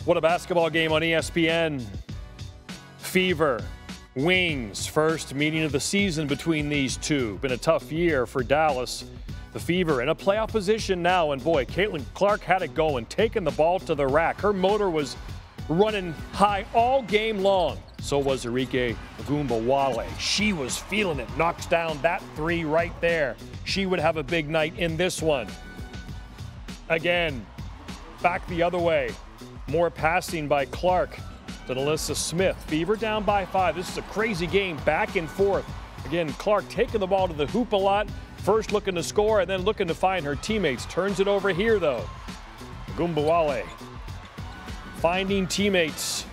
What a basketball game on ESPN. Fever, Wings, first meeting of the season between these two. Been a tough year for Dallas. The Fever in a playoff position now, and boy, Caitlin Clark had it going, taking the ball to the rack. Her motor was running high all game long. So was Arike Ogunbowale. She was feeling it, knocks down that three right there. She would have a big night in this one. Again, back the other way. More passing by Clark than Alyssa Smith. Fever down by 5. This is a crazy game, back and forth. Again, Clark taking the ball to the hoop a lot. First looking to score and then looking to find her teammates. Turns it over here, though. Ogunbowale finding teammates.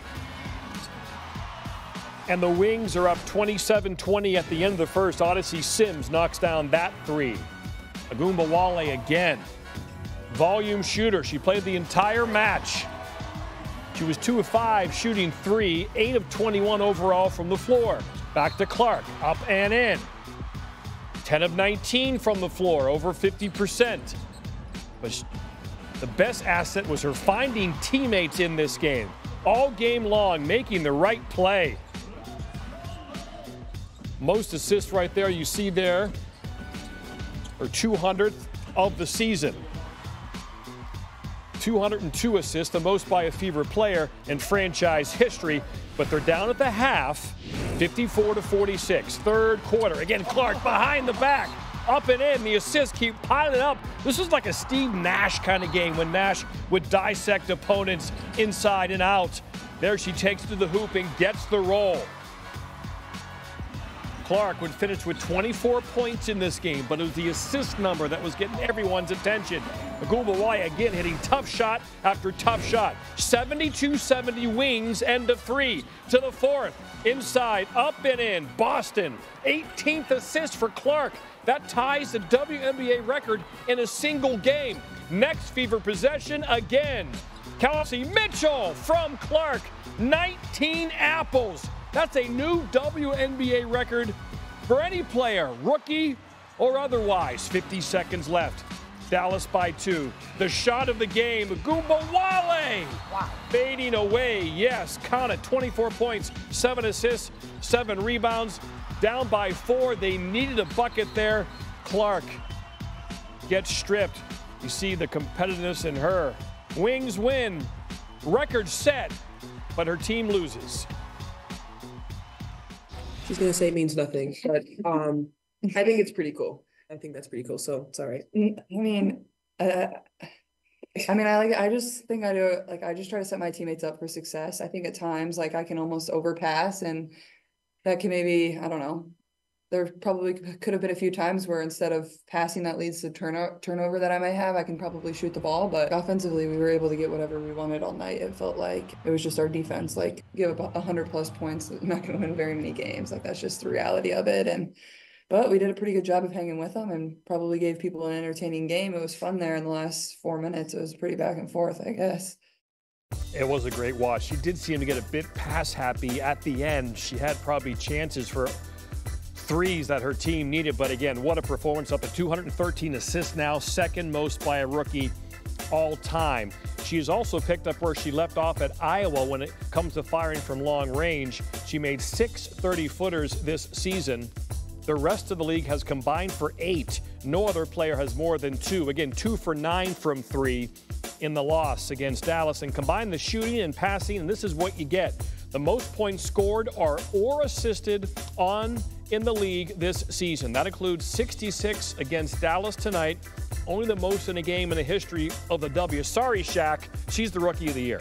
And the Wings are up 27-20 at the end of the first. Odyssey Sims knocks down that three. Ogunbowale again. Volume shooter. She played the entire match. She was 2 of 5 shooting 3, 8 of 21 overall from the floor. Back to Clark, up and in. 10 of 19 from the floor, over 50%. But the best asset was her finding teammates in this game. All game long, making the right play. Most assists right there, you see there, her 200th of the season. 202 assists, the most by a Fever player in franchise history, but they're down at the half, 54-46. Third quarter, again, Clark behind the back, up and in. The assists keep piling up. This is like a Steve Nash kind of game when Nash would dissect opponents inside and out. There she takes to the hoop and gets the roll. Clark would finish with 24 points in this game, but it was the assist number that was getting everyone's attention. Ogunbowale again hitting tough shot after tough shot. 72-70 Wings, end of 3 to the fourth. Inside, up and in. Boston, 18th assist for Clark. That ties the WNBA record in a single game. Next Fever possession again. Kelsey Mitchell from Clark, 19 apples. That's a new WNBA record for any player, rookie or otherwise. 50 seconds left. Dallas by 2. The shot of the game, Ogunbowale. Wow. Fading away, yes, count it, 24 points, 7 assists, 7 rebounds. Down by 4, they needed a bucket there. Clark gets stripped. You see the competitiveness in her. Wings win, record set, but her team loses. She's going to say it means nothing, but I think it's pretty cool. I think that's pretty cool, so it's all right. I just think I do, I just try to set my teammates up for success. I think at times, I can almost overpass, and that can maybe, I don't know, there probably could have been a few times where instead of passing that leads to turnover that I might have, I can probably shoot the ball. But offensively, we were able to get whatever we wanted all night. It felt like it was just our defense, give up 100+ points, not going to win very many games. That's just the reality of it. But we did a pretty good job of hanging with them and probably gave people an entertaining game. It was fun there in the last 4 minutes. It was pretty back and forth, I guess. It was a great watch. She did seem to get a bit pass happy at the end. She had probably chances for threes that her team needed, but again, what a performance. Up at 213 assists now, second most by a rookie all time. She has also picked up where she left off at Iowa when it comes to firing from long range. She made 6 30-footers this season. The rest of the league has combined for 8. No other player has more than 2. Again, 2 for 9 from 3 in the loss against Dallas. And combine the shooting and passing, and this is what you get. The most points scored or assisted in the league this season. That includes 66 against Dallas tonight, only the most in a game in the history of the W. Sorry, Shaq, she's the Rookie of the Year.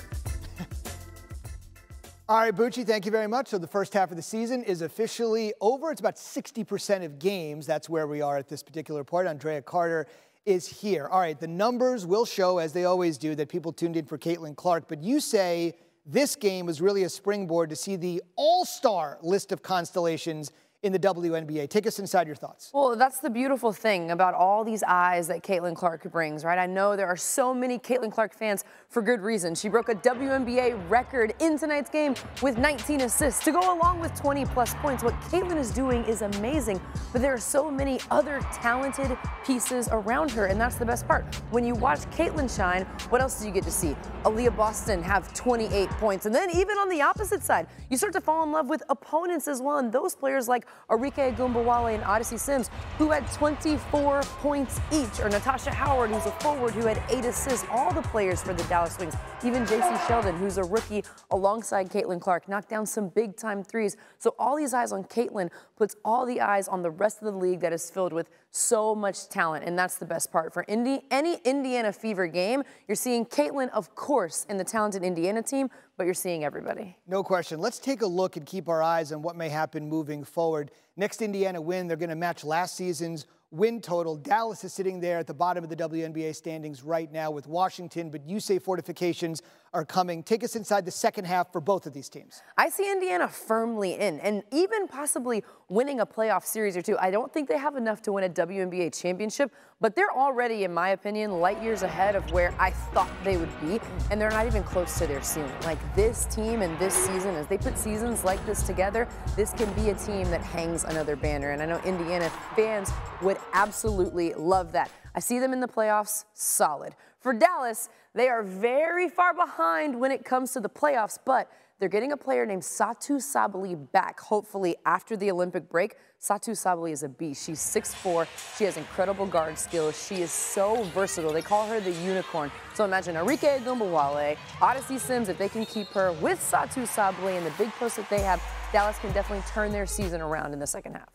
All right, Bucci, thank you very much. So the first half of the season is officially over. It's about 60% of games. That's where we are at this particular point. Andraya Carter is here. All right, the numbers will show, as they always do, that people tuned in for Caitlin Clark. But you say this game was really a springboard to see the all-star list of constellations in the WNBA. Take us inside your thoughts. Well, that's the beautiful thing about all these eyes that Caitlin Clark brings, right? I know there are so many Caitlin Clark fans for good reason. She broke a WNBA record in tonight's game with 19 assists to go along with 20-plus points. What Caitlin is doing is amazing, but there are so many other talented pieces around her, and that's the best part. When you watch Caitlin shine, what else do you get to see? Aaliyah Boston have 28 points, and then even on the opposite side, you start to fall in love with opponents as well, and those players like Arike Agumbawale and Odyssey Sims, who had 24 points each, or Natasha Howard, who's a forward who had 8 assists. All the players for the Dallas Wings, even JC Sheldon, who's a rookie alongside Caitlin Clark, knocked down some big-time threes. So all these eyes on Caitlin puts all the eyes on the rest of the league that is filled with so much talent, and that's the best part. For any Indiana Fever game, you're seeing Caitlin, of course, in the talented Indiana team, but you're seeing everybody. No question. Let's take a look and keep our eyes on what may happen moving forward. Next Indiana win, they're going to match last season's win total. Dallas is sitting there at the bottom of the WNBA standings right now with Washington, but you say fortifications are coming. Take us inside the second half for both of these teams. I see Indiana firmly in, and even possibly winning a playoff series or two. I don't think they have enough to win a WNBA championship, but they're already, in my opinion, light years ahead of where I thought they would be, and they're not even close to their ceiling. Like, this team and this season, as they put seasons like this together, this can be a team that hangs another banner, and I know Indiana fans would absolutely love that. I see them in the playoffs, solid. For Dallas, they are very far behind when it comes to the playoffs, but they're getting a player named Satou Sabally back, hopefully after the Olympic break. Satou Sabally is a beast. She's 6'4". She has incredible guard skills. She is so versatile. They call her the unicorn. So imagine Arike Agumbawale, Odyssey Sims, if they can keep her with Satou Sabally and the big post that they have, Dallas can definitely turn their season around in the second half.